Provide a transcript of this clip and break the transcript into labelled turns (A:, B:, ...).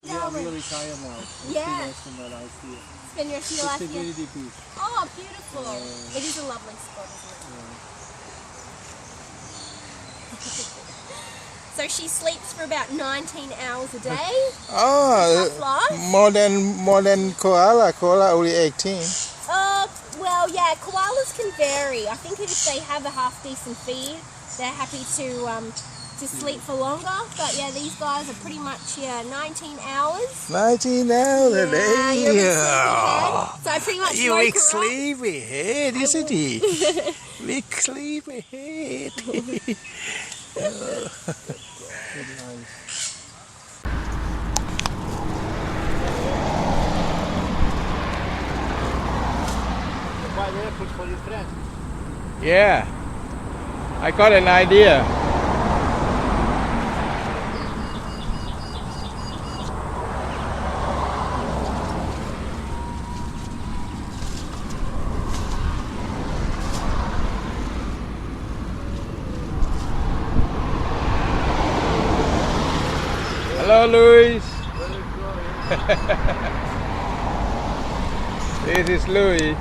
A: Yeah, we'll retire now.
B: Yeah.
A: Spend the rest of my life here.
B: Spend your rest of your life here.
A: TRINITY Beach.
B: Oh, beautiful. It is a lovely spot, isn't it? So she sleeps for about 19 hours a day.
C: Oh, more than koala. Koala only 18.
B: Well, yeah, koalas can vary. I think if they have a half decent feed, they're happy to sleep for longer. But yeah, these guys are pretty much 19 hours.
C: 19 hours a day.
B: You're a big sleepyhead. So I pretty much
C: You
B: woke
C: big
B: her up.
C: sleepyhead, isn't he? Big sleepyhead.
A: Buy the apples for your friend.
C: Yeah, I got an idea. Hello, Louis. This is Louis.